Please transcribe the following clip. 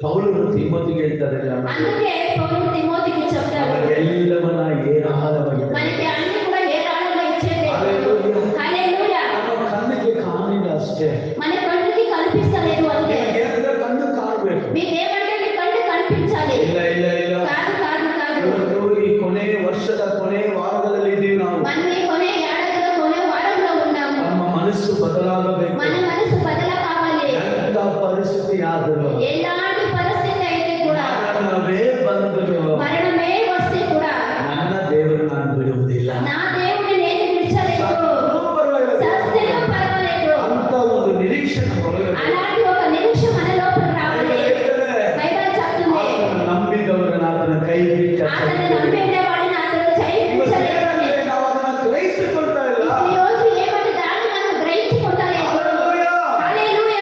ಪೌಲನು ತಿಮೋತಿಗೆ ಹೇಳ್ತಾರೆ, అందుకే పౌలు తిమోతికి చెప్తాడు, ಎಲ್ಲವನ್ನ ಏರಾಳವಾಗಿ మనకి అన్ని కూడా ఏరాళంగా ఇచ్చేదే. హల్లెలూయా. హల్లెలూయా. ನಮ್ಮ ಕಣ್ಣಿಗೆ ಕಾಣಿಲ್ಲ ಅಷ್ಟೇ, మన కళ్ళకి కనిపిస్తలేదు అంతే. ಏನಾದ್ರೆ ಕಣ್ಣು ಕಾಣಬೇಕು. మీకేమంటే మీ కళ్ళు కనిపించాలి. ಇಲ್ಲ ಇಲ್ಲ ಇಲ್ಲ, కాదు కాదు కాదు. ಇವತ್ತು ಈ ಕೊನೆ ವರ್ಷದ ಕೊನೆ ವಾರದಲ್ಲಿ ಇದ್ದೀವಿ ನಾವು. మనం ఈ కొనే ఏడాదిలో కొనే వారంలో ఉన్నాము. ನಮ್ಮ ಮನಸ್ಸು ಬದಲಾಗಬೇಕು. మన మనసు బదల కావాలి. ಎಂತ ಪರಿಸ್ಥಿತಿ ಆದರೂ, ఎలాంటి పరిస్థితి అయితే కూడా, ಮರಣವೇ ಬಂದರೂ మరణమే వస్తే కూడా ನನ್ನ ದೇವರು ನಾನು ಬಿಡುವುದಿಲ್ಲ. నా దేవుని నేను విడిచలేదు. ಪರವಾಗಿಲ್ಲ. సత్యం పర్వాలేదు. ಅಂತ ಒಂದು ನಿರೀಕ್ಷೆ ಒಳಗಡೆ అలాంటి